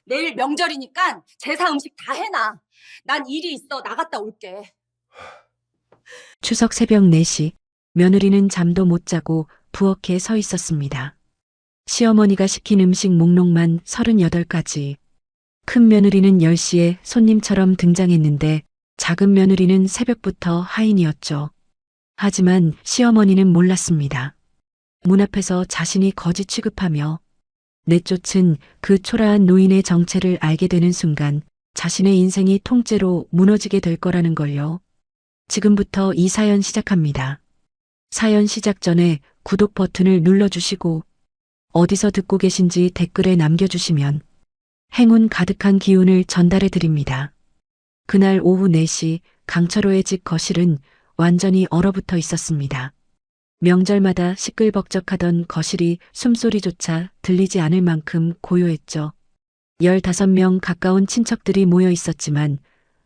내일 명절이니까 제사 음식 다 해놔. 난 일이 있어 나갔다 올게. 추석 새벽 4시, 며느리는 잠도 못 자고 부엌에 서 있었습니다. 시어머니가 시킨 음식 목록만 38가지. 큰 며느리는 10시에 손님처럼 등장했는데 작은 며느리는 새벽부터 하인이었죠. 하지만 시어머니는 몰랐습니다. 문 앞에서 자신이 거지 취급하며 내쫓은 그 초라한 노인의 정체를 알게 되는 순간 자신의 인생이 통째로 무너지게 될 거라는 걸요. 지금부터 이 사연 시작합니다. 사연 시작 전에 구독 버튼을 눌러주시고 어디서 듣고 계신지 댓글에 남겨주시면 행운 가득한 기운을 전달해 드립니다. 그날 오후 4시 강철호의 집 거실은 완전히 얼어붙어 있었습니다. 명절마다 시끌벅적하던 거실이 숨소리조차 들리지 않을 만큼 고요했죠. 15명 가까운 친척들이 모여 있었지만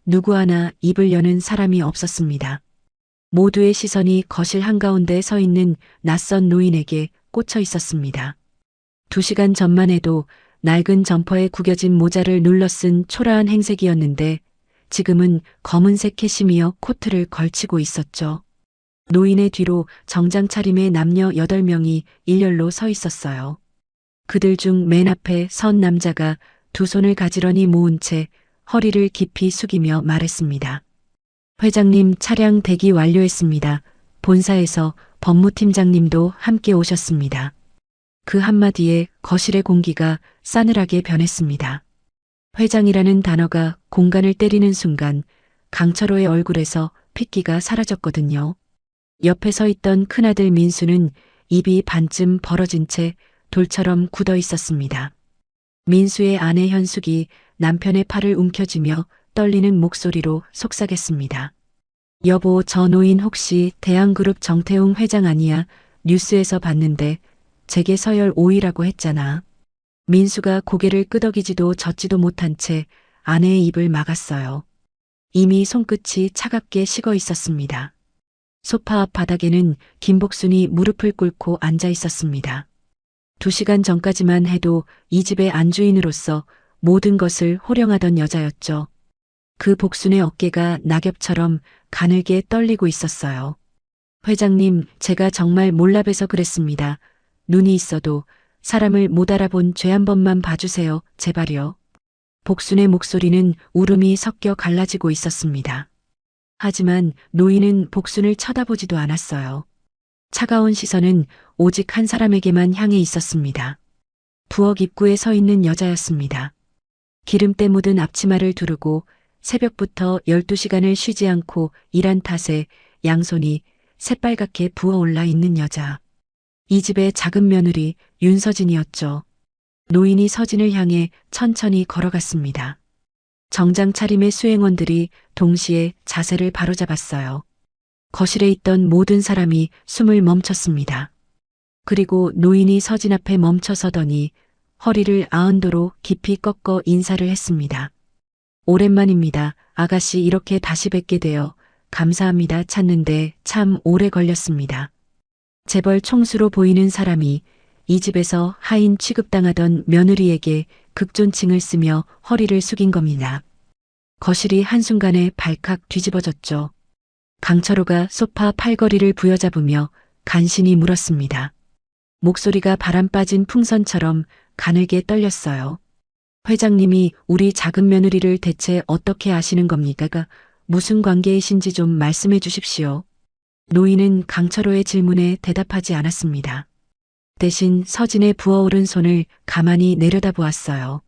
누구 하나 입을 여는 사람이 없었습니다. 모두의 시선이 거실 한가운데 서 있는 낯선 노인에게 꽂혀 있었습니다. 2시간 전만 해도 낡은 점퍼에 구겨진 모자를 눌러 쓴 초라한 행색이었는데 지금은 검은색 캐시미어 코트를 걸치고 있었죠. 노인의 뒤로 정장 차림의 남녀 8명이 일렬로 서 있었어요. 그들 중 맨 앞에 선 남자가 두 손을 가지런히 모은 채 허리를 깊이 숙이며 말했습니다. 회장님, 차량 대기 완료했습니다. 본사에서 법무팀장님도 함께 오셨습니다. 그 한마디에 거실의 공기가 싸늘하게 변했습니다. 회장이라는 단어가 공간을 때리는 순간 강철호의 얼굴에서 핏기가 사라졌거든요. 옆에 서 있던 큰아들 민수는 입이 반쯤 벌어진 채 돌처럼 굳어 있었습니다. 민수의 아내 현숙이 남편의 팔을 움켜쥐며 떨리는 목소리로 속삭였습니다. 여보, 저 노인 혹시 대한그룹 정태웅 회장 아니야? 뉴스에서 봤는데 제게 서열 5위라고 했잖아. 민수가 고개를 끄덕이지도 젓지도 못한 채 아내의 입을 막았어요. 이미 손끝이 차갑게 식어 있었습니다. 소파 앞 바닥에는 김복순이 무릎을 꿇고 앉아 있었습니다. 2시간 전까지만 해도 이 집의 안주인으로서 모든 것을 호령하던 여자였죠. 그 복순의 어깨가 낙엽처럼 가늘게 떨리고 있었어요. 회장님, 제가 정말 몰라봬서 그랬습니다. 눈이 있어도 사람을 못 알아본 죄 한 번만 봐주세요. 제발요. 복순의 목소리는 울음이 섞여 갈라지고 있었습니다. 하지만 노인은 복순을 쳐다보지도 않았어요. 차가운 시선은 오직 한 사람에게만 향해 있었습니다. 부엌 입구에 서 있는 여자였습니다. 기름때 묻은 앞치마를 두르고 새벽부터 12시간을 쉬지 않고 일한 탓에 양손이 새빨갛게 부어올라 있는 여자. 이 집의 작은 며느리 윤서진이었죠. 노인이 서진을 향해 천천히 걸어갔습니다. 정장 차림의 수행원들이 동시에 자세를 바로잡았어요. 거실에 있던 모든 사람이 숨을 멈췄습니다. 그리고 노인이 서진 앞에 멈춰서더니 허리를 아흔도로 깊이 꺾어 인사를 했습니다. 오랜만입니다. 아가씨, 이렇게 다시 뵙게 되어 감사합니다. 찾는데 참 오래 걸렸습니다. 재벌 총수로 보이는 사람이 이 집에서 하인 취급당하던 며느리에게 극존칭을 쓰며 허리를 숙인 겁니다. 거실이 한순간에 발칵 뒤집어졌죠. 강철호가 소파 팔걸이를 부여잡으며 간신히 물었습니다. 목소리가 바람 빠진 풍선처럼 가늘게 떨렸어요. 회장님이 우리 작은 며느리를 대체 어떻게 아시는 겁니까? 무슨 관계이신지 좀 말씀해 주십시오. 노인은 강철호의 질문에 대답하지 않았습니다. 대신 서진의 부어오른 손을 가만히 내려다보았어요.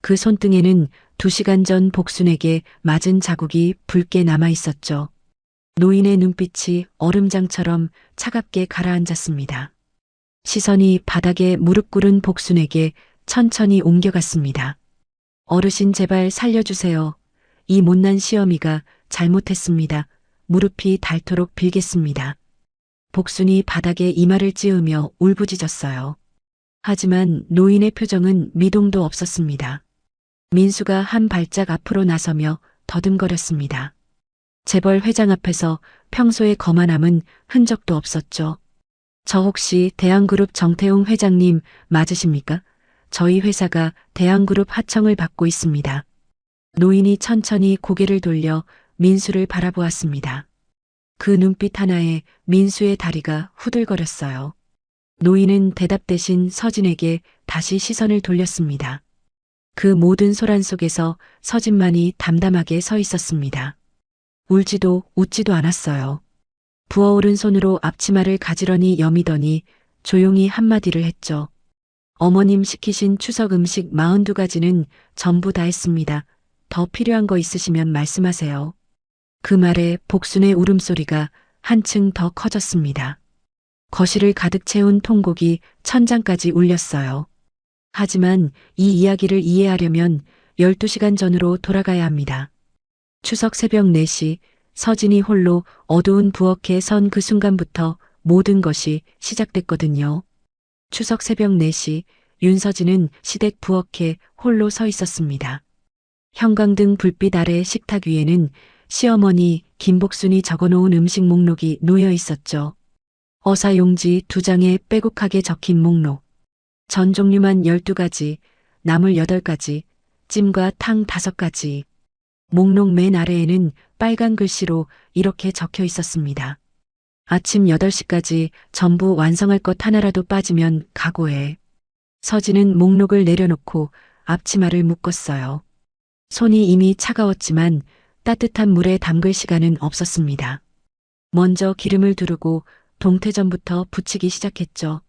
그 손등에는 2시간 전 복순에게 맞은 자국이 붉게 남아 있었죠. 노인의 눈빛이 얼음장처럼 차갑게 가라앉았습니다. 시선이 바닥에 무릎 꿇은 복순에게 천천히 옮겨갔습니다. 어르신, 제발 살려주세요. 이 못난 시어미가 잘못했습니다. 무릎이 닳도록 빌겠습니다. 복순이 바닥에 이마를 찌으며 울부짖었어요. 하지만 노인의 표정은 미동도 없었습니다. 민수가 한 발짝 앞으로 나서며 더듬거렸습니다. 재벌 회장 앞에서 평소에 거만함은 흔적도 없었죠. 저 혹시 대한그룹 정태웅 회장님 맞으십니까? 저희 회사가 대한그룹 하청을 받고 있습니다. 노인이 천천히 고개를 돌려 민수를 바라보았습니다. 그 눈빛 하나에 민수의 다리가 후들거렸어요. 노인은 대답 대신 서진에게 다시 시선을 돌렸습니다. 그 모든 소란 속에서 서진만이 담담하게 서 있었습니다. 울지도 웃지도 않았어요. 부어오른 손으로 앞치마를 가지런히 여미더니 조용히 한마디를 했죠. 어머님 시키신 추석 음식 42가지는 전부 다 했습니다. 더 필요한 거 있으시면 말씀하세요. 그 말에 복순의 울음소리가 한층 더 커졌습니다. 거실을 가득 채운 통곡이 천장까지 울렸어요. 하지만 이 이야기를 이해하려면 12시간 전으로 돌아가야 합니다. 추석 새벽 4시 서진이 홀로 어두운 부엌에 선 그 순간부터 모든 것이 시작됐거든요. 추석 새벽 4시 윤서진은 시댁 부엌에 홀로 서 있었습니다. 형광등 불빛 아래 식탁 위에는 시어머니 김복순이 적어놓은 음식 목록이 놓여 있었죠. 어사용지 2장에 빼곡하게 적힌 목록. 전 종류만 12가지, 나물 8가지, 찜과 탕 5가지. 목록 맨 아래에는 빨간 글씨로 이렇게 적혀 있었습니다. 아침 8시까지 전부 완성할 것 하나라도 빠지면 각오해. 서진은 목록을 내려놓고 앞치마를 묶었어요. 손이 이미 차가웠지만 따뜻한 물에 담글 시간은 없었습니다. 먼저 기름을 두르고 동태전부터 부치기 시작했죠.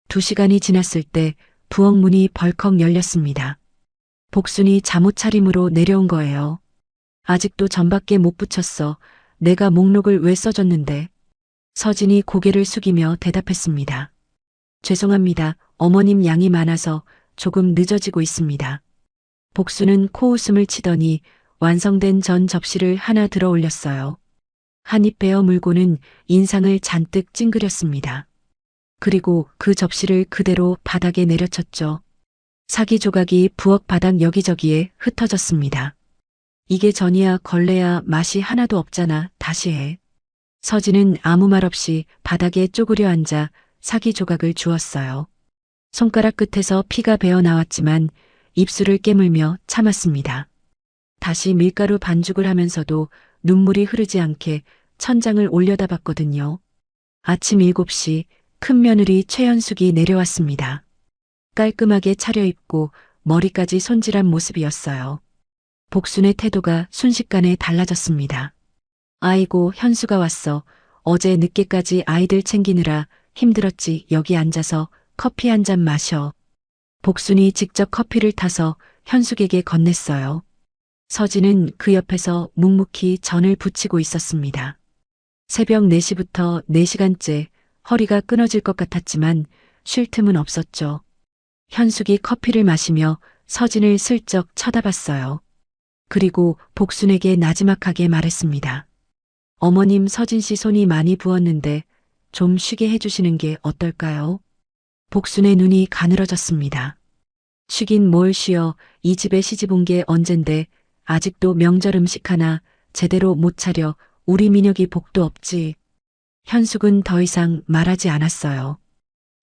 2시간이 지났을 때 부엌 문이 벌컥 열렸습니다. 복순이 잠옷 차림으로 내려온 거예요. 아직도 전밖에 못 붙였어. 내가 목록을 왜 써줬는데. 서진이 고개를 숙이며 대답했습니다. 죄송합니다. 어머님 양이 많아서 조금 늦어지고 있습니다. 복순은 코웃음을 치더니 완성된 전 접시를 하나 들어 올렸어요. 한 입 베어 물고는 인상을 잔뜩 찡그렸습니다. 그리고 그 접시를 그대로 바닥에 내려쳤죠. 사기 조각이 부엌 바닥 여기저기에 흩어졌습니다. 이게 전이야 걸레야 맛이 하나도 없잖아. 다시 해. 서진은 아무 말 없이 바닥에 쪼그려 앉아 사기 조각을 주었어요. 손가락 끝에서 피가 배어 나왔지만 입술을 깨물며 참았습니다. 다시 밀가루 반죽을 하면서도 눈물이 흐르지 않게 천장을 올려다봤거든요. 아침 7시 큰 며느리 최현숙이 내려왔습니다. 깔끔하게 차려입고 머리까지 손질한 모습이었어요. 복순의 태도가 순식간에 달라졌습니다. 아이고 현수가 왔어. 어제 늦게까지 아이들 챙기느라 힘들었지. 여기 앉아서 커피 한 잔 마셔. 복순이 직접 커피를 타서 현숙에게 건넸어요. 서진은 그 옆에서 묵묵히 전을 부치고 있었습니다. 새벽 4시부터 4시간째 허리가 끊어질 것 같았지만 쉴 틈은 없었죠. 현숙이 커피를 마시며 서진을 슬쩍 쳐다봤어요. 그리고 복순에게 나지막하게 말했습니다. 어머님 서진 씨 손이 많이 부었는데 좀 쉬게 해주시는 게 어떨까요? 복순의 눈이 가늘어졌습니다. 쉬긴 뭘 쉬어. 이 집에 시집 온 게 언젠데 아직도 명절 음식 하나 제대로 못 차려. 우리 민혁이 복도 없지. 현숙은 더 이상 말하지 않았어요.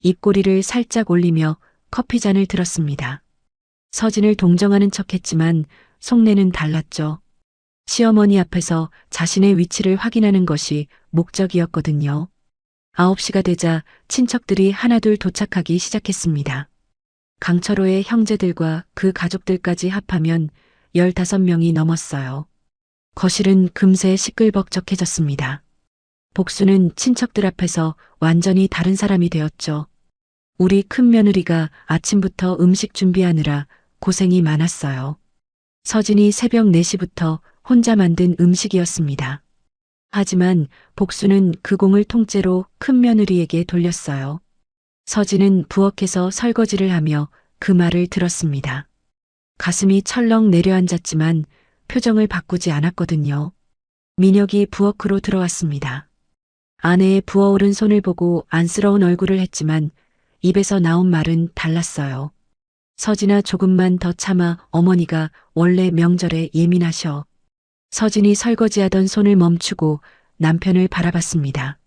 입꼬리를 살짝 올리며 커피잔을 들었습니다. 서진을 동정하는 척했지만 속내는 달랐죠. 시어머니 앞에서 자신의 위치를 확인하는 것이 목적이었거든요. 9시가 되자 친척들이 하나둘 도착하기 시작했습니다. 강철호의 형제들과 그 가족들까지 합하면 15명이 넘었어요. 거실은 금세 시끌벅적해졌습니다. 복수는 친척들 앞에서 완전히 다른 사람이 되었죠. 우리 큰며느리가 아침부터 음식 준비하느라 고생이 많았어요. 서진이 새벽 4시부터 혼자 만든 음식이었습니다. 하지만 복수는 그 공을 통째로 큰며느리에게 돌렸어요. 서진은 부엌에서 설거지를 하며 그 말을 들었습니다. 가슴이 철렁 내려앉았지만 표정을 바꾸지 않았거든요. 민혁이 부엌으로 들어왔습니다. 아내의 부어오른 손을 보고 안쓰러운 얼굴을 했지만 입에서 나온 말은 달랐어요. 서진아 조금만 더 참아. 어머니가 원래 명절에 예민하셔. 서진이 설거지하던 손을 멈추고 남편을 바라봤습니다.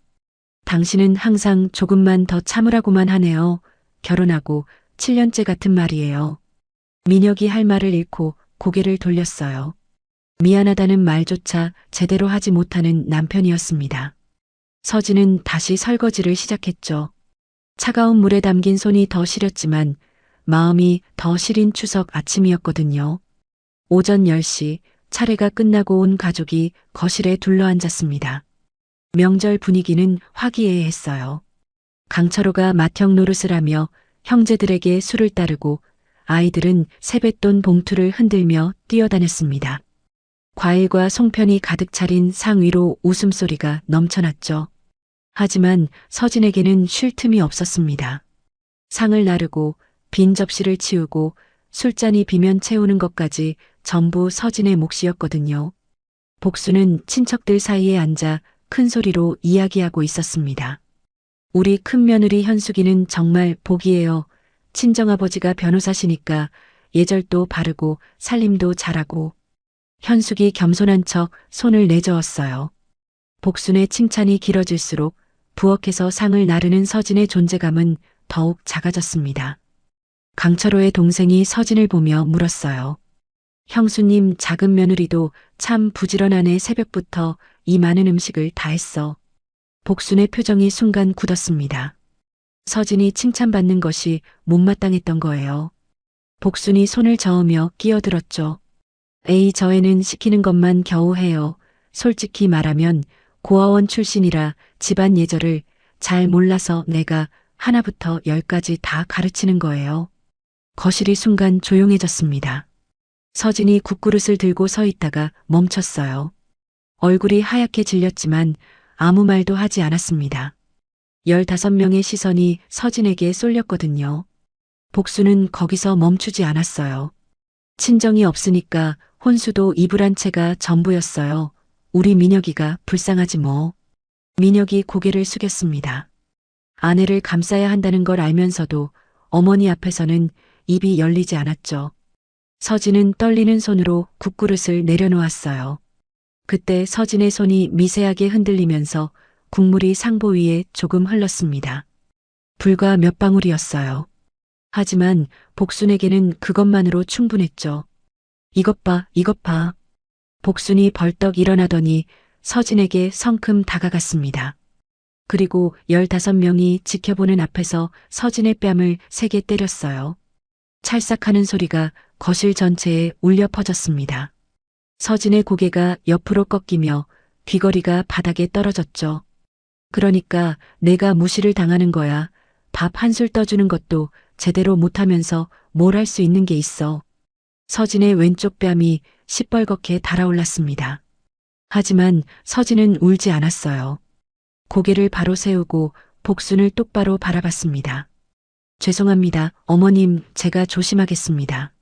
당신은 항상 조금만 더 참으라고만 하네요. 결혼하고 7년째 같은 말이에요. 민혁이 할 말을 잃고 고개를 돌렸어요. 미안하다는 말조차 제대로 하지 못하는 남편이었습니다. 서진은 다시 설거지를 시작했죠. 차가운 물에 담긴 손이 더 시렸지만 마음이 더 시린 추석 아침이었거든요. 오전 10시 차례가 끝나고 온 가족이 거실에 둘러앉았습니다. 명절 분위기는 화기애애했어요. 강철호가 맏형 노릇을 하며 형제들에게 술을 따르고 아이들은 세뱃돈 봉투를 흔들며 뛰어다녔습니다. 과일과 송편이 가득 차린 상 위로 웃음소리가 넘쳐났죠. 하지만 서진에게는 쉴 틈이 없었습니다. 상을 나르고 빈 접시를 치우고 술잔이 비면 채우는 것까지 전부 서진의 몫이었거든요. 복수는 친척들 사이에 앉아 큰 소리로 이야기하고 있었습니다. 우리 큰며느리 현숙이는 정말 복이에요. 친정아버지가 변호사시니까 예절도 바르고 살림도 잘하고. 현숙이 겸손한 척 손을 내저었어요. 복순의 칭찬이 길어질수록 부엌에서 상을 나르는 서진의 존재감은 더욱 작아졌습니다. 강철호의 동생이 서진을 보며 물었어요. 형수님, 작은 며느리도 참 부지런하네. 새벽부터 이 많은 음식을 다 했어. 복순의 표정이 순간 굳었습니다. 서진이 칭찬받는 것이 못마땅했던 거예요. 복순이 손을 저으며 끼어들었죠. 에이, 저 애는 시키는 것만 겨우 해요. 솔직히 말하면 고아원 출신이라 집안 예절을 잘 몰라서 내가 하나부터 열까지 다 가르치는 거예요. 거실이 순간 조용해졌습니다. 서진이 국그릇을 들고 서 있다가 멈췄어요. 얼굴이 하얗게 질렸지만 아무 말도 하지 않았습니다. 15명의 시선이 서진에게 쏠렸거든요. 복수는 거기서 멈추지 않았어요. 친정이 없으니까 혼수도 이불한 채가 전부였어요. 우리 민혁이가 불쌍하지 뭐. 민혁이 고개를 숙였습니다. 아내를 감싸야 한다는 걸 알면서도 어머니 앞에서는 입이 열리지 않았죠. 서진은 떨리는 손으로 국그릇을 내려놓았어요. 그때 서진의 손이 미세하게 흔들리면서 국물이 상보 위에 조금 흘렀습니다. 불과 몇 방울이었어요. 하지만 복순에게는 그것만으로 충분했죠. 이것 봐, 이것 봐. 복순이 벌떡 일어나더니 서진에게 성큼 다가갔습니다. 그리고 15명이 지켜보는 앞에서 서진의 뺨을 세게 때렸어요. 찰싹하는 소리가 거실 전체에 울려 퍼졌습니다. 서진의 고개가 옆으로 꺾이며 귀걸이가 바닥에 떨어졌죠. 그러니까 내가 무시를 당하는 거야. 밥 한술 떠주는 것도 제대로 못하면서 뭘 할 수 있는 게 있어. 서진의 왼쪽 뺨이 시뻘겋게 달아올랐습니다. 하지만 서진은 울지 않았어요. 고개를 바로 세우고 복순을 똑바로 바라봤습니다. 죄송합니다, 어머님, 제가 조심하겠습니다.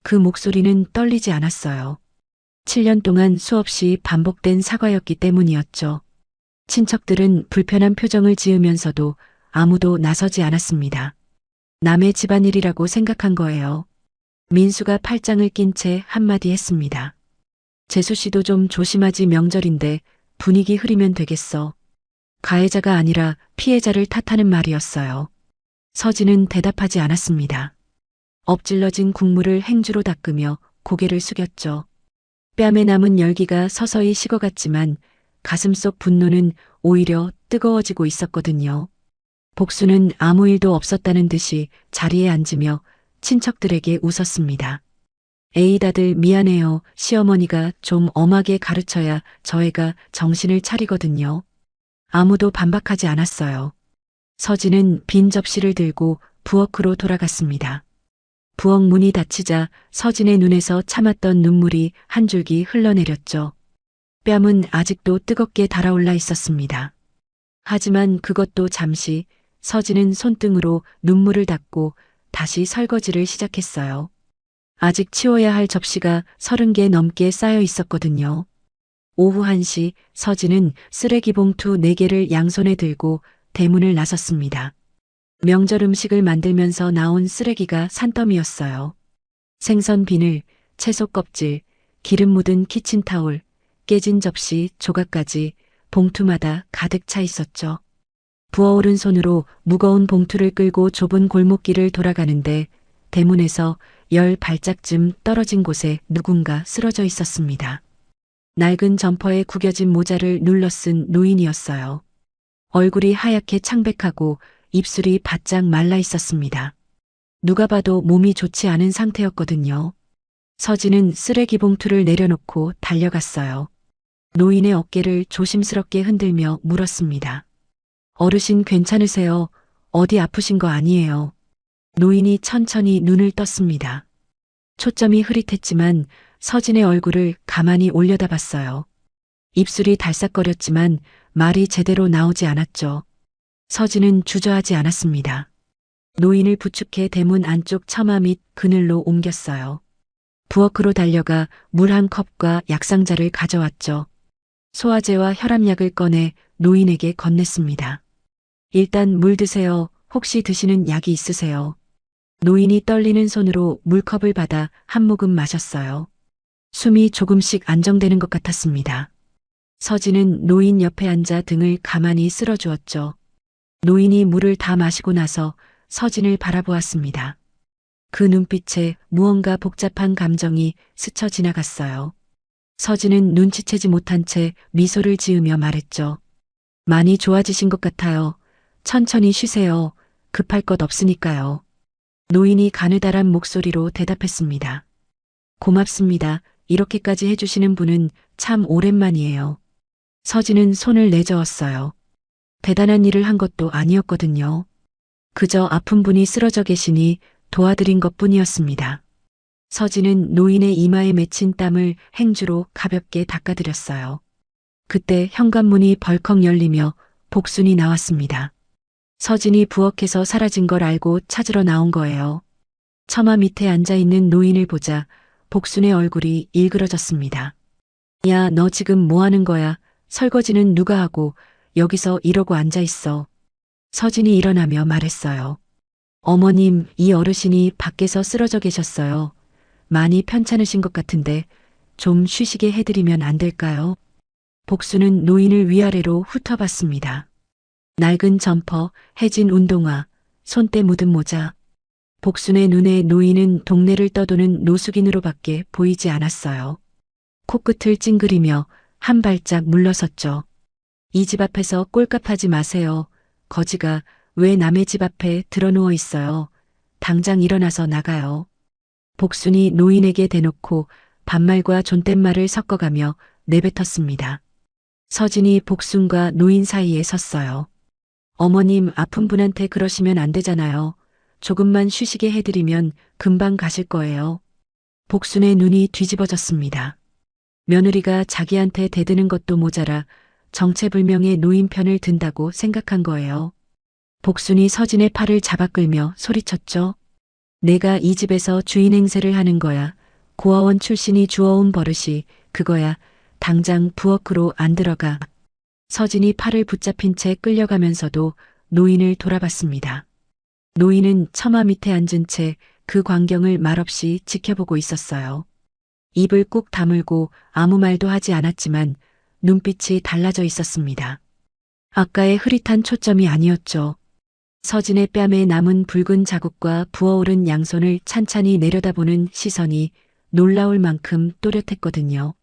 그 목소리는 떨리지 않았어요. 7년 동안 수없이 반복된 사과였기 때문이었죠. 친척들은 불편한 표정을 지으면서도 아무도 나서지 않았습니다. 남의 집안일이라고 생각한 거예요. 민수가 팔짱을 낀 채 한마디 했습니다. 재수 씨도 좀 조심하지, 명절인데 분위기 흐리면 되겠어. 가해자가 아니라 피해자를 탓하는 말이었어요. 서진은 대답하지 않았습니다. 엎질러진 국물을 행주로 닦으며 고개를 숙였죠. 뺨에 남은 열기가 서서히 식어갔지만 가슴속 분노는 오히려 뜨거워지고 있었거든요. 복수는 아무 일도 없었다는 듯이 자리에 앉으며 친척들에게 웃었습니다. 에이, 다들 미안해요. 시어머니가 좀 엄하게 가르쳐야 저 애가 정신을 차리거든요. 아무도 반박하지 않았어요. 서진은 빈 접시를 들고 부엌으로 돌아갔습니다. 부엌 문이 닫히자 서진의 눈에서 참았던 눈물이 한 줄기 흘러내렸죠. 뺨은 아직도 뜨겁게 달아올라 있었습니다. 하지만 그것도 잠시. 서진은 손등으로 눈물을 닦고 다시 설거지를 시작했어요. 아직 치워야 할 접시가 30개 넘게 쌓여 있었거든요. 오후 1시 서진은 쓰레기 봉투 4개를 양손에 들고 대문을 나섰습니다. 명절 음식을 만들면서 나온 쓰레기가 산더미였어요. 생선 비늘, 채소 껍질, 기름 묻은 키친타올, 깨진 접시, 조각까지 봉투마다 가득 차 있었죠. 부어오른 손으로 무거운 봉투를 끌고 좁은 골목길을 돌아가는데 대문에서 10발짝쯤 떨어진 곳에 누군가 쓰러져 있었습니다. 낡은 점퍼에 구겨진 모자를 눌러 쓴 노인이었어요. 얼굴이 하얗게 창백하고 입술이 바짝 말라 있었습니다. 누가 봐도 몸이 좋지 않은 상태였거든요. 서진은 쓰레기 봉투를 내려놓고 달려갔어요. 노인의 어깨를 조심스럽게 흔들며 물었습니다. 어르신 괜찮으세요? 어디 아프신 거 아니에요? 노인이 천천히 눈을 떴습니다. 초점이 흐릿했지만 서진의 얼굴을 가만히 올려다봤어요. 입술이 달싹거렸지만 말이 제대로 나오지 않았죠. 서진은 주저하지 않았습니다. 노인을 부축해 대문 안쪽 처마 및 그늘로 옮겼어요. 부엌으로 달려가 물 한 컵과 약상자를 가져왔죠. 소화제와 혈압약을 꺼내 노인에게 건넸습니다. 일단 물 드세요. 혹시 드시는 약이 있으세요? 노인이 떨리는 손으로 물컵을 받아 한 모금 마셨어요. 숨이 조금씩 안정되는 것 같았습니다. 서진은 노인 옆에 앉아 등을 가만히 쓸어주었죠. 노인이 물을 다 마시고 나서 서진을 바라보았습니다. 그 눈빛에 무언가 복잡한 감정이 스쳐 지나갔어요. 서진은 눈치채지 못한 채 미소를 지으며 말했죠. 많이 좋아지신 것 같아요. 천천히 쉬세요. 급할 것 없으니까요. 노인이 가느다란 목소리로 대답했습니다. 고맙습니다. 이렇게까지 해주시는 분은 참 오랜만이에요. 서진은 손을 내저었어요. 대단한 일을 한 것도 아니었거든요. 그저 아픈 분이 쓰러져 계시니 도와드린 것뿐이었습니다. 서진은 노인의 이마에 맺힌 땀을 행주로 가볍게 닦아드렸어요. 그때 현관문이 벌컥 열리며 복순이 나왔습니다. 서진이 부엌에서 사라진 걸 알고 찾으러 나온 거예요. 처마 밑에 앉아있는 노인을 보자 복순의 얼굴이 일그러졌습니다. 야, 너 지금 뭐 하는 거야? 설거지는 누가 하고 여기서 이러고 앉아있어. 서진이 일어나며 말했어요. 어머님, 이 어르신이 밖에서 쓰러져 계셨어요. 많이 편찮으신 것 같은데 좀 쉬시게 해드리면 안 될까요? 복순은 노인을 위아래로 훑어봤습니다. 낡은 점퍼, 해진 운동화, 손때 묻은 모자. 복순의 눈에 노인은 동네를 떠도는 노숙인으로밖에 보이지 않았어요. 코끝을 찡그리며 한 발짝 물러섰죠. 이 집 앞에서 꼴값하지 마세요. 거지가 왜 남의 집 앞에 드러누워 있어요. 당장 일어나서 나가요. 복순이 노인에게 대놓고 반말과 존댓말을 섞어가며 내뱉었습니다. 서진이 복순과 노인 사이에 섰어요. 어머님, 아픈 분한테 그러시면 안 되잖아요. 조금만 쉬시게 해드리면 금방 가실 거예요. 복순의 눈이 뒤집어졌습니다. 며느리가 자기한테 대드는 것도 모자라 정체불명의 노인 편을 든다고 생각한 거예요. 복순이 서진의 팔을 잡아 끌며 소리쳤죠. 내가 이 집에서 주인 행세를 하는 거야. 고아원 출신이 주워온 버릇이 그거야. 당장 부엌으로 안 들어가. 서진이 팔을 붙잡힌 채 끌려가면서도 노인을 돌아봤습니다. 노인은 처마 밑에 앉은 채 그 광경을 말없이 지켜보고 있었어요. 입을 꾹 다물고 아무 말도 하지 않았지만 눈빛이 달라져 있었습니다. 아까의 흐릿한 초점이 아니었죠. 서진의 뺨에 남은 붉은 자국과 부어오른 양손을 찬찬히 내려다보는 시선이 놀라울 만큼 또렷했거든요.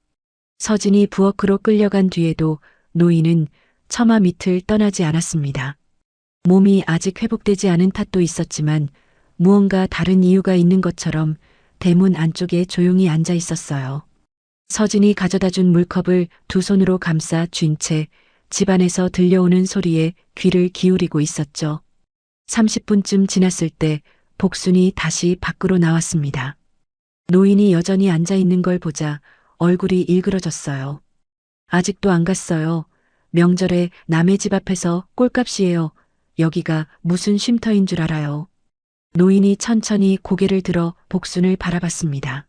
서진이 부엌으로 끌려간 뒤에도 노인은 처마 밑을 떠나지 않았습니다. 몸이 아직 회복되지 않은 탓도 있었지만 무언가 다른 이유가 있는 것처럼 대문 안쪽에 조용히 앉아 있었어요. 서진이 가져다 준 물컵을 두 손으로 감싸 쥔 채 집안에서 들려오는 소리에 귀를 기울이고 있었죠. 30분쯤 지났을 때 복순이 다시 밖으로 나왔습니다. 노인이 여전히 앉아 있는 걸 보자 얼굴이 일그러졌어요. 아직도 안 갔어요. 명절에 남의 집 앞에서 꼴값이에요. 여기가 무슨 쉼터인 줄 알아요. 노인이 천천히 고개를 들어 복순을 바라봤습니다.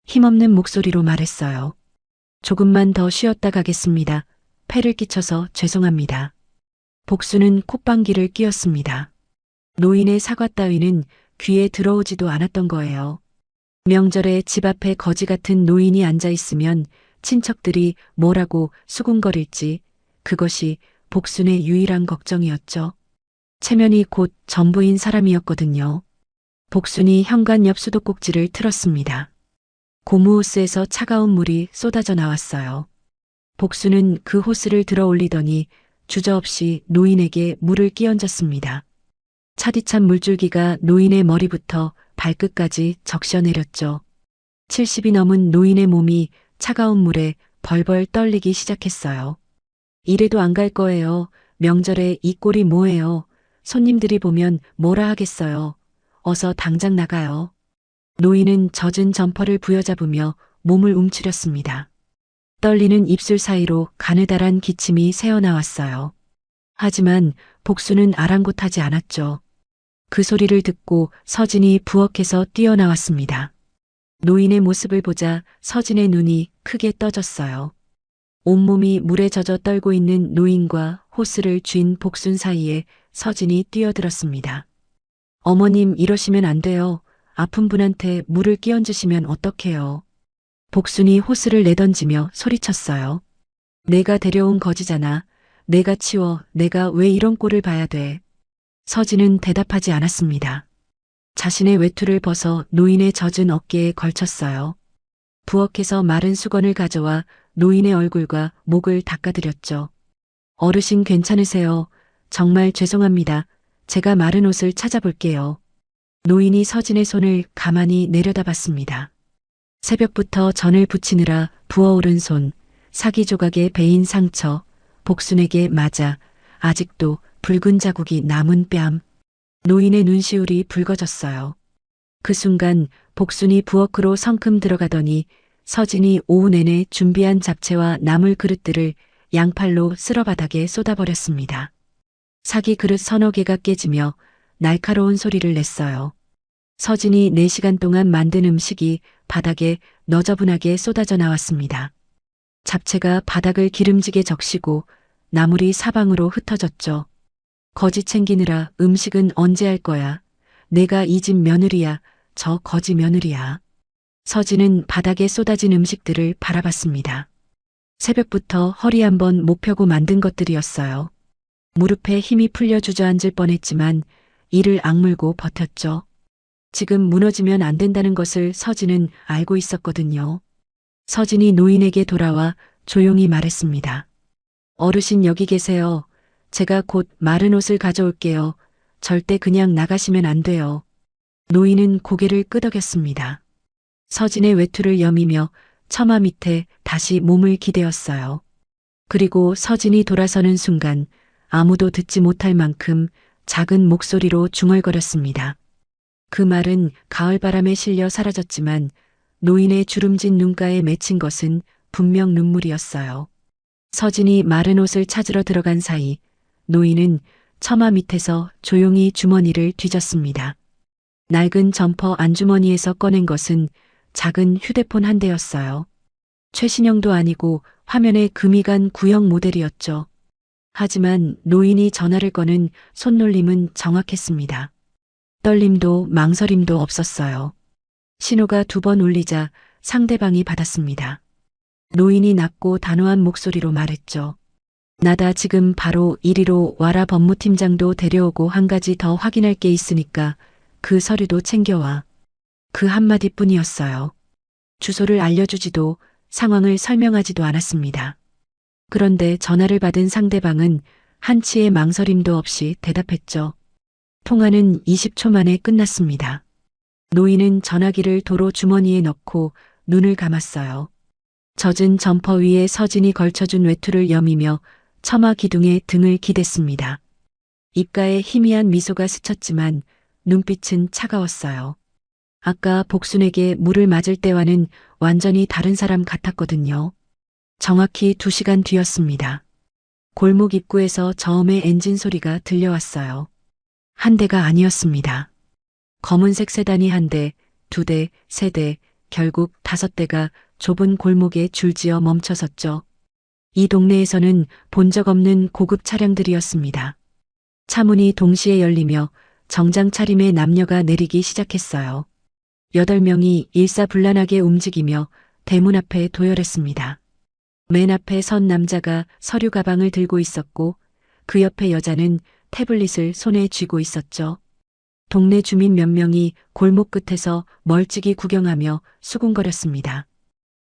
힘없는 목소리로 말했어요. 조금만 더 쉬었다 가겠습니다. 폐를 끼쳐서 죄송합니다. 복순은 콧방귀를 뀌었습니다. 노인의 사과 따위는 귀에 들어오지도 않았던 거예요. 명절에 집 앞에 거지 같은 노인이 앉아 있으면 친척들이 뭐라고 수군거릴지 그것이 복순의 유일한 걱정이었죠. 체면이 곧 전부인 사람이었거든요. 복순이 현관 옆 수도꼭지를 틀었습니다. 고무 호스에서 차가운 물이 쏟아져 나왔어요. 복순은 그 호스를 들어 올리더니 주저없이 노인에게 물을 끼얹었습니다. 차디찬 물줄기가 노인의 머리부터 발끝까지 적셔내렸죠. 70이 넘은 노인의 몸이 차가운 물에 벌벌 떨리기 시작했어요. 이래도 안 갈 거예요. 명절에 이 꼴이 뭐예요. 손님들이 보면 뭐라 하겠어요. 어서 당장 나가요. 노인은 젖은 점퍼를 부여잡으며 몸을 움츠렸습니다. 떨리는 입술 사이로 가느다란 기침이 새어나왔어요. 하지만 복수는 아랑곳하지 않았죠. 그 소리를 듣고 서진이 부엌에서 뛰어나왔습니다. 노인의 모습을 보자 서진의 눈이 크게 떠졌어요. 온몸이 물에 젖어 떨고 있는 노인과 호스를 쥔 복순 사이에 서진이 뛰어들었습니다. 어머님, 이러시면 안 돼요. 아픈 분한테 물을 끼얹으시면 어떡해요. 복순이 호스를 내던지며 소리쳤어요. 내가 데려온 거지잖아. 내가 치워. 내가 왜 이런 꼴을 봐야 돼. 서진은 대답하지 않았습니다. 자신의 외투를 벗어 노인의 젖은 어깨에 걸쳤어요. 부엌에서 마른 수건을 가져와 노인의 얼굴과 목을 닦아드렸죠. 어르신 괜찮으세요? 정말 죄송합니다. 제가 마른 옷을 찾아볼게요. 노인이 서진의 손을 가만히 내려다봤습니다. 새벽부터 전을 부치느라 부어오른 손, 사기 조각에 베인 상처, 복순에게 맞아 아직도 붉은 자국이 남은 뺨. 노인의 눈시울이 붉어졌어요. 그 순간 복순이 부엌으로 성큼 들어가더니 서진이 오후 내내 준비한 잡채와 나물 그릇들을 양팔로 쓸어 바닥에 쏟아버렸습니다. 사기 그릇 서너 개가 깨지며 날카로운 소리를 냈어요. 서진이 4시간 동안 만든 음식이 바닥에 너저분하게 쏟아져 나왔습니다. 잡채가 바닥을 기름지게 적시고 나물이 사방으로 흩어졌죠. 거지 챙기느라 음식은 언제 할 거야. 내가 이 집 며느리야. 저 거지 며느리야. 서진은 바닥에 쏟아진 음식들을 바라봤습니다. 새벽부터 허리 한번 못 펴고 만든 것들이었어요. 무릎에 힘이 풀려 주저앉을 뻔했지만 이를 악물고 버텼죠. 지금 무너지면 안 된다는 것을 서진은 알고 있었거든요. 서진이 노인에게 돌아와 조용히 말했습니다. 어르신 여기 계세요. 제가 곧 마른 옷을 가져올게요. 절대 그냥 나가시면 안 돼요. 노인은 고개를 끄덕였습니다. 서진의 외투를 여미며 처마 밑에 다시 몸을 기대었어요. 그리고 서진이 돌아서는 순간 아무도 듣지 못할 만큼 작은 목소리로 중얼거렸습니다. 그 말은 가을바람에 실려 사라졌지만 노인의 주름진 눈가에 맺힌 것은 분명 눈물이었어요. 서진이 마른 옷을 찾으러 들어간 사이 노인은 처마 밑에서 조용히 주머니를 뒤졌습니다. 낡은 점퍼 안주머니에서 꺼낸 것은 작은 휴대폰 한 대였어요. 최신형도 아니고 화면에 금이 간 구형 모델이었죠. 하지만 노인이 전화를 거는 손놀림은 정확했습니다. 떨림도 망설임도 없었어요. 신호가 2번 울리자 상대방이 받았습니다. 노인이 낮고 단호한 목소리로 말했죠. 나다 지금 바로 이리로 와라. 법무팀장도 데려오고 한 가지 더 확인할 게 있으니까 그 서류도 챙겨와. 그 한마디뿐이었어요. 주소를 알려주지도 상황을 설명하지도 않았습니다. 그런데 전화를 받은 상대방은 한치의 망설임도 없이 대답했죠. 통화는 20초 만에 끝났습니다. 노인은 전화기를 도로 주머니에 넣고 눈을 감았어요. 젖은 점퍼 위에 서진이 걸쳐준 외투를 여미며 처마 기둥에 등을 기댔습니다. 입가에 희미한 미소가 스쳤지만 눈빛은 차가웠어요. 아까 복순에게 물을 맞을 때와는 완전히 다른 사람 같았거든요. 정확히 2시간 뒤였습니다. 골목 입구에서 저음의 엔진 소리가 들려왔어요. 한 대가 아니었습니다. 검은색 세단이 1대, 2대, 3대, 결국 5대가 좁은 골목에 줄지어 멈춰섰죠. 이 동네에서는 본 적 없는 고급 차량들이었습니다. 차문이 동시에 열리며 정장 차림의 남녀가 내리기 시작했어요. 8명이 일사불란하게 움직이며 대문 앞에 도열했습니다. 맨 앞에 선 남자가 서류 가방을 들고 있었고 그 옆에 여자는 태블릿을 손에 쥐고 있었죠. 동네 주민 몇 명이 골목 끝에서 멀찍이 구경하며 수군거렸습니다.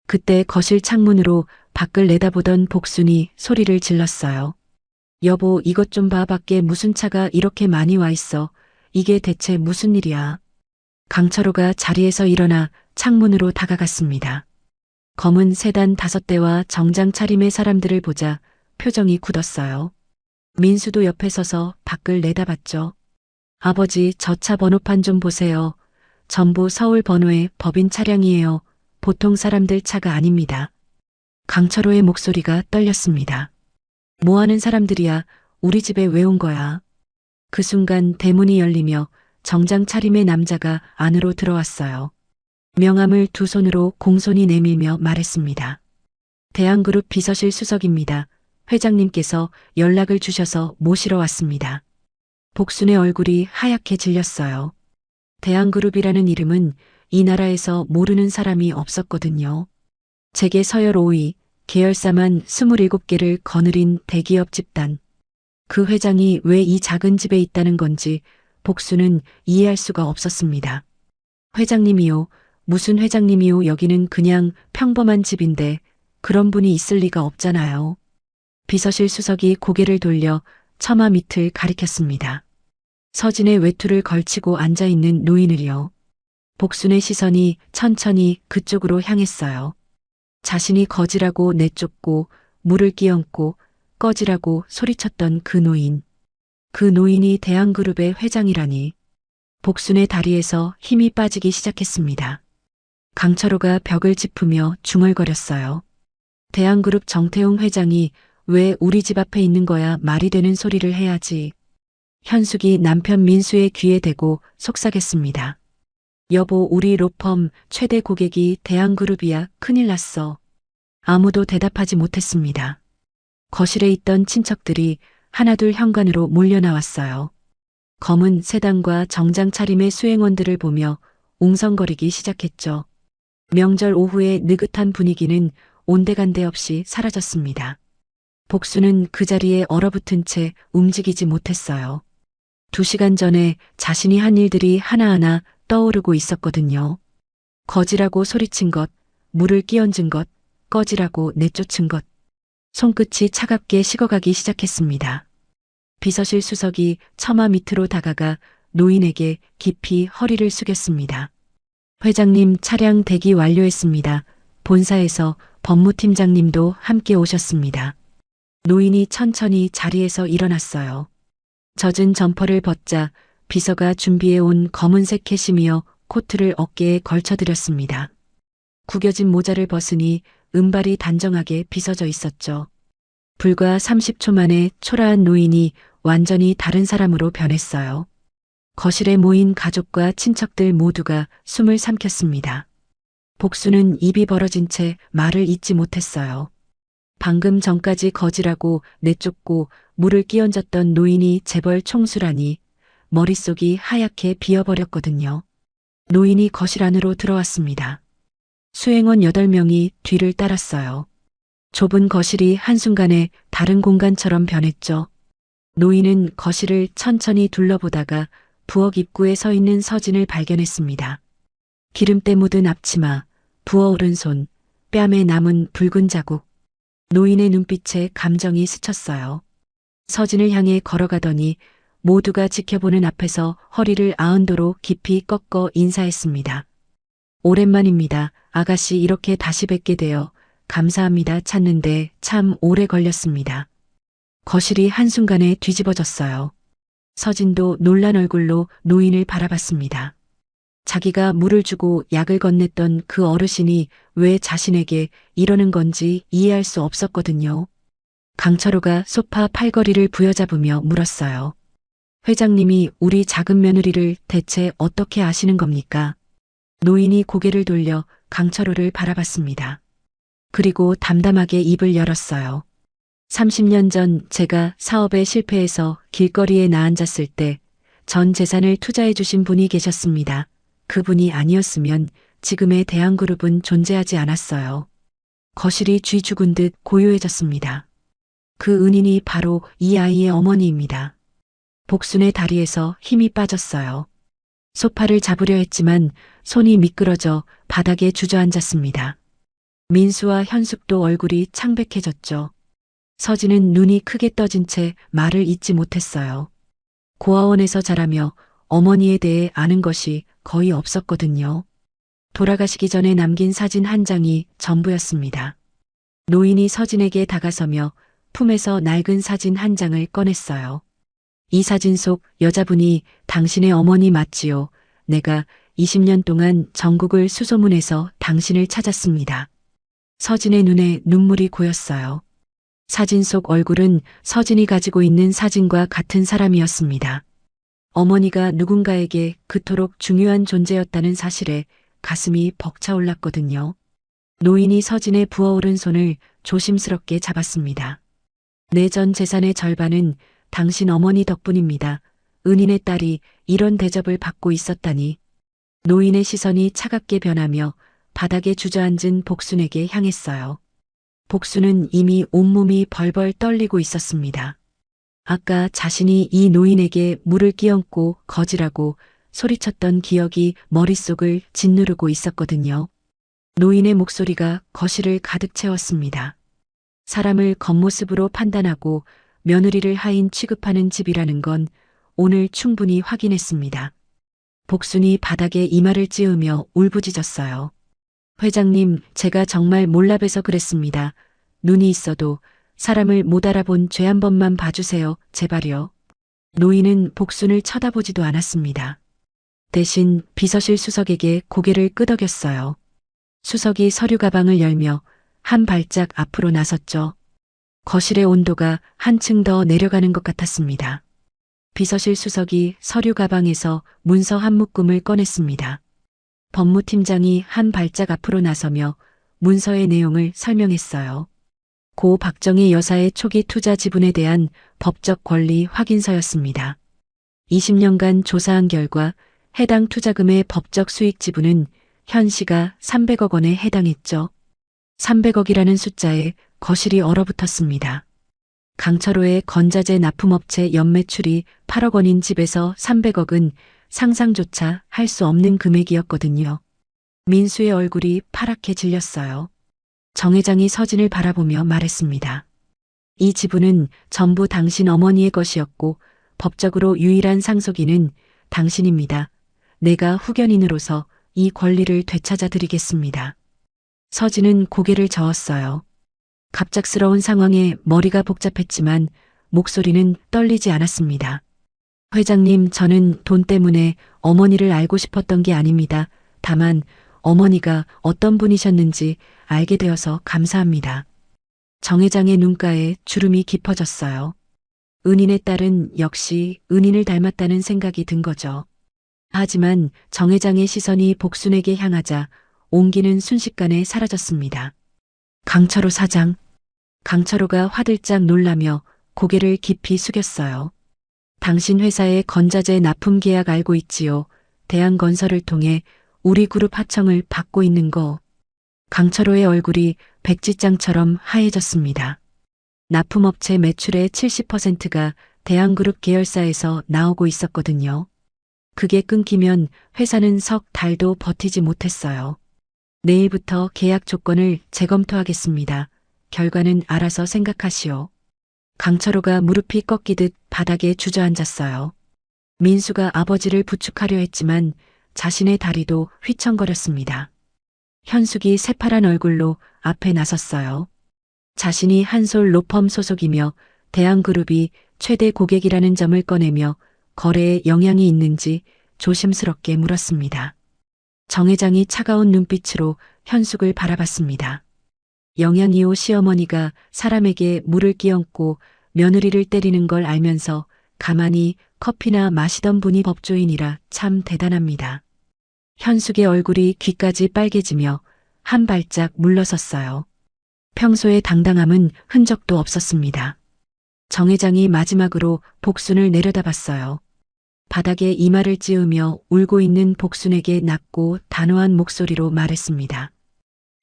그때 거실 창문으로 밖을 내다보던 복순이 소리를 질렀어요. 여보, 이것 좀 봐. 밖에 무슨 차가 이렇게 많이 와 있어. 이게 대체 무슨 일이야? 강철호가 자리에서 일어나 창문으로 다가갔습니다. 검은 세단 5대와 정장 차림의 사람들을 보자 표정이 굳었어요. 민수도 옆에 서서 밖을 내다봤죠. 아버지, 저 차 번호판 좀 보세요. 전부 서울 번호의 법인 차량이에요. 보통 사람들 차가 아닙니다. 강철호의 목소리가 떨렸습니다. 뭐 하는 사람들이야? 우리 집에 왜 온 거야? 그 순간 대문이 열리며 정장 차림의 남자가 안으로 들어왔어요. 명함을 두 손으로 공손히 내밀며 말했습니다. 대한그룹 비서실 수석입니다. 회장님께서 연락을 주셔서 모시러 왔습니다. 복순의 얼굴이 하얗게 질렸어요. 대한그룹이라는 이름은 이 나라에서 모르는 사람이 없었거든요. 재계 서열 5위, 계열사만 27개를 거느린 대기업 집단. 그 회장이 왜 이 작은 집에 있다는 건지 복수는 이해할 수가 없었습니다. 회장님이요, 무슨 회장님이요, 여기는 그냥 평범한 집인데 그런 분이 있을 리가 없잖아요. 비서실 수석이 고개를 돌려 처마 밑을 가리켰습니다. 서진의 외투를 걸치고 앉아있는 노인을요. 복순의 시선이 천천히 그쪽으로 향했어요. 자신이 거지라고 내쫓고 물을 끼얹고 꺼지라고 소리쳤던 그 노인. 그 노인이 대한그룹의 회장이라니. 복순의 다리에서 힘이 빠지기 시작했습니다. 강철호가 벽을 짚으며 중얼거렸어요. 대한그룹 정태웅 회장이 왜 우리 집 앞에 있는 거야? 말이 되는 소리를 해야지. 현숙이 남편 민수의 귀에 대고 속삭였습니다. 여보, 우리 로펌 최대 고객이 대한그룹이야. 큰일 났어. 아무도 대답하지 못했습니다. 거실에 있던 친척들이 하나둘 현관으로 몰려나왔어요. 검은 세단과 정장 차림의 수행원들을 보며 웅성거리기 시작했죠. 명절 오후의 느긋한 분위기는 온데간데 없이 사라졌습니다. 복수는 그 자리에 얼어붙은 채 움직이지 못했어요. 2시간 전에 자신이 한 일들이 하나하나 떠오르고 있었거든요. 거지라고 소리친 것, 물을 끼얹은 것, 꺼지라고 내쫓은 것. 손끝이 차갑게 식어가기 시작했습니다. 비서실 수석이 처마 밑으로 다가가 노인에게 깊이 허리를 숙였습니다. 회장님, 차량 대기 완료했습니다. 본사에서 법무팀장님도 함께 오셨습니다. 노인이 천천히 자리에서 일어났어요. 젖은 점퍼를 벗자 비서가 준비해온 검은색 캐시미어 코트를 어깨에 걸쳐드렸습니다. 구겨진 모자를 벗으니 은발이 단정하게 빗어져 있었죠. 불과 30초 만에 초라한 노인이 완전히 다른 사람으로 변했어요. 거실에 모인 가족과 친척들 모두가 숨을 삼켰습니다. 복수는 입이 벌어진 채 말을 잇지 못했어요. 방금 전까지 거지라고 내쫓고 물을 끼얹었던 노인이 재벌 총수라니 머릿속이 하얗게 비어버렸거든요. 노인이 거실 안으로 들어왔습니다. 수행원 8명이 뒤를 따랐어요. 좁은 거실이 한순간에 다른 공간처럼 변했죠. 노인은 거실을 천천히 둘러보다가 부엌 입구에 서 있는 서진을 발견했습니다. 기름때 묻은 앞치마, 부어오른 손, 뺨에 남은 붉은 자국. 노인의 눈빛에 감정이 스쳤어요. 서진을 향해 걸어가더니 모두가 지켜보는 앞에서 허리를 아흔도로 깊이 꺾어 인사했습니다. 오랜만입니다. 아가씨, 이렇게 다시 뵙게 되어 감사합니다. 찾는데 참 오래 걸렸습니다. 거실이 한순간에 뒤집어졌어요. 서진도 놀란 얼굴로 노인을 바라봤습니다. 자기가 물을 주고 약을 건넸던 그 어르신이 왜 자신에게 이러는 건지 이해할 수 없었거든요. 강철호가 소파 팔걸이를 부여잡으며 물었어요. 회장님이 우리 작은 며느리를 대체 어떻게 아시는 겁니까? 노인이 고개를 돌려 강철호를 바라봤습니다. 그리고 담담하게 입을 열었어요. 30년 전 제가 사업에 실패해서 길거리에 나앉았을 때 전 재산을 투자해 주신 분이 계셨습니다. 그분이 아니었으면 지금의 대한그룹은 존재하지 않았어요. 거실이 쥐 죽은 듯 고요해졌습니다. 그 은인이 바로 이 아이의 어머니입니다. 복순의 다리에서 힘이 빠졌어요. 소파를 잡으려 했지만 손이 미끄러져 바닥에 주저앉았습니다. 민수와 현숙도 얼굴이 창백해졌죠. 서진은 눈이 크게 떠진 채 말을 잇지 못했어요. 고아원에서 자라며 어머니에 대해 아는 것이 거의 없었거든요. 돌아가시기 전에 남긴 사진 한 장이 전부였습니다. 노인이 서진에게 다가서며 품에서 낡은 사진 한 장을 꺼냈어요. 이 사진 속 여자분이 당신의 어머니 맞지요? 내가 20년 동안 전국을 수소문해서 당신을 찾았습니다. 서진의 눈에 눈물이 고였어요. 사진 속 얼굴은 서진이 가지고 있는 사진과 같은 사람이었습니다. 어머니가 누군가에게 그토록 중요한 존재였다는 사실에 가슴이 벅차올랐거든요. 노인이 서진의 부어오른 손을 조심스럽게 잡았습니다. 내 전 재산의 절반은 당신 어머니 덕분입니다. 은인의 딸이 이런 대접을 받고 있었다니. 노인의 시선이 차갑게 변하며 바닥에 주저앉은 복순에게 향했어요. 복순은 이미 온몸이 벌벌 떨리고 있었습니다. 아까 자신이 이 노인에게 물을 끼얹고 거지라고 소리쳤던 기억이 머릿속을 짓누르고 있었거든요. 노인의 목소리가 거실을 가득 채웠습니다. 사람을 겉모습으로 판단하고 며느리를 하인 취급하는 집이라는 건 오늘 충분히 확인했습니다. 복순이 바닥에 이마를 찌으며 울부짖었어요. 회장님, 제가 정말 몰라봬서 그랬습니다. 눈이 있어도 사람을 못 알아본 죄 한 번만 봐주세요. 제발요. 노인은 복순을 쳐다보지도 않았습니다. 대신 비서실 수석에게 고개를 끄덕였어요. 수석이 서류 가방을 열며 한 발짝 앞으로 나섰죠. 거실의 온도가 한층 더 내려가는 것 같았습니다. 비서실 수석이 서류 가방에서 문서 한 묶음을 꺼냈습니다. 법무팀장이 한 발짝 앞으로 나서며 문서의 내용을 설명했어요. 고 박정희 여사의 초기 투자 지분에 대한 법적 권리 확인서였습니다. 20년간 조사한 결과 해당 투자금의 법적 수익 지분은 현 시가 300억 원에 해당했죠. 300억이라는 숫자에 거실이 얼어붙었습니다. 강철호의 건자재 납품업체 연매출이 8억 원인 집에서 300억은 상상조차 할 수 없는 금액이었거든요. 민수의 얼굴이 파랗게 질렸어요. 정 회장이 서진을 바라보며 말했습니다. 이 지분은 전부 당신 어머니의 것이었고 법적으로 유일한 상속인은 당신입니다. 내가 후견인으로서 이 권리를 되찾아 드리겠습니다. 서진은 고개를 저었어요. 갑작스러운 상황에 머리가 복잡했지만 목소리는 떨리지 않았습니다. 회장님, 저는 돈 때문에 어머니를 알고 싶었던 게 아닙니다. 다만 어머니가 어떤 분이셨는지 알게 되어서 감사합니다. 정 회장의 눈가에 주름이 깊어졌어요. 은인의 딸은 역시 은인을 닮았다는 생각이 든 거죠. 하지만 정 회장의 시선이 복순에게 향하자 온기는 순식간에 사라졌습니다. 강철호 사장. 강철호가 화들짝 놀라며 고개를 깊이 숙였어요. 당신 회사의 건자재 납품 계약 알고 있지요. 대한건설을 통해 우리 그룹 하청을 받고 있는 거. 강철호의 얼굴이 백지장처럼 하얘졌습니다. 납품업체 매출의 70%가 대한그룹 계열사에서 나오고 있었거든요. 그게 끊기면 회사는 석 달도 버티지 못했어요. 내일부터 계약 조건을 재검토하겠습니다. 결과는 알아서 생각하시오. 강철호가 무릎이 꺾이듯 바닥에 주저앉았어요. 민수가 아버지를 부축하려 했지만 자신의 다리도 휘청거렸습니다. 현숙이 새파란 얼굴로 앞에 나섰어요. 자신이 한솔 로펌 소속이며 대한그룹이 최대 고객이라는 점을 꺼내며 거래에 영향이 있는지 조심스럽게 물었습니다. 정 회장이 차가운 눈빛으로 현숙을 바라봤습니다. 영양이호 시어머니가 사람에게 물을 끼얹고 며느리를 때리는 걸 알면서 가만히 커피나 마시던 분이 법조인이라 참 대단합니다. 현숙의 얼굴이 귀까지 빨개지며 한 발짝 물러섰어요. 평소의 당당함은 흔적도 없었습니다. 정 회장이 마지막으로 복순을 내려다봤어요. 바닥에 이마를 찌으며 울고 있는 복순에게 낮고 단호한 목소리로 말했습니다.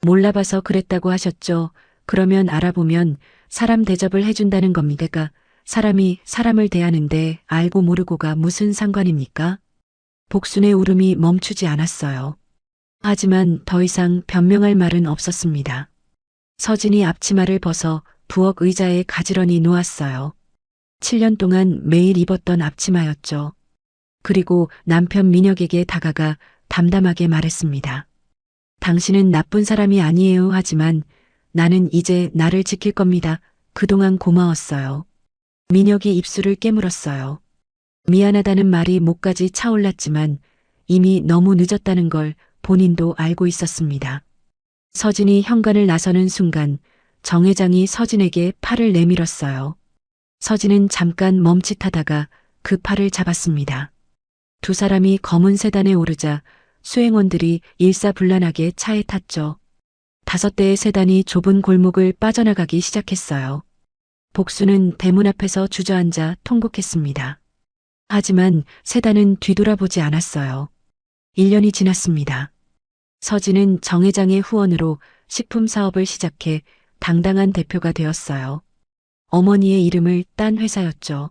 몰라봐서 그랬다고 하셨죠. 그러면 알아보면 사람 대접을 해준다는 겁니까? 사람이 사람을 대하는데 알고 모르고가 무슨 상관입니까? 복순의 울음이 멈추지 않았어요. 하지만 더 이상 변명할 말은 없었습니다. 서진이 앞치마를 벗어 부엌 의자에 가지런히 놓았어요. 7년 동안 매일 입었던 앞치마였죠. 그리고 남편 민혁에게 다가가 담담하게 말했습니다. 당신은 나쁜 사람이 아니에요. 하지만 나는 이제 나를 지킬 겁니다. 그동안 고마웠어요. 민혁이 입술을 깨물었어요. 미안하다는 말이 목까지 차올랐지만 이미 너무 늦었다는 걸 본인도 알고 있었습니다. 서진이 현관을 나서는 순간 정 회장이 서진에게 팔을 내밀었어요. 서진은 잠깐 멈칫하다가 그 팔을 잡았습니다. 두 사람이 검은 세단에 오르자 수행원들이 일사불란하게 차에 탔죠. 5대의 세단이 좁은 골목을 빠져나가기 시작했어요. 복수는 대문 앞에서 주저앉아 통곡했습니다. 하지만 세단은 뒤돌아보지 않았어요. 1년이 지났습니다. 서진은 정 회장의 후원으로 식품 사업을 시작해 당당한 대표가 되었어요. 어머니의 이름을 딴 회사였죠.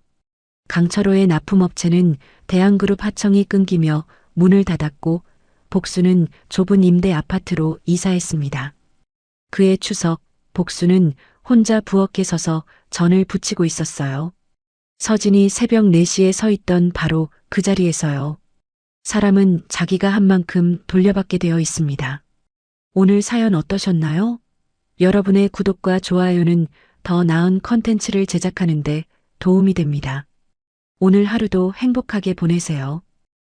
강철호의 납품업체는 대한그룹 하청이 끊기며 문을 닫았고 복수는 좁은 임대 아파트로 이사했습니다. 그해 추석, 복수는 혼자 부엌에 서서 전을 부치고 있었어요. 서진이 새벽 4시에 서 있던 바로 그 자리에서요. 사람은 자기가 한 만큼 돌려받게 되어 있습니다. 오늘 사연 어떠셨나요? 여러분의 구독과 좋아요는 더 나은 컨텐츠를 제작하는 데 도움이 됩니다. 오늘 하루도 행복하게 보내세요.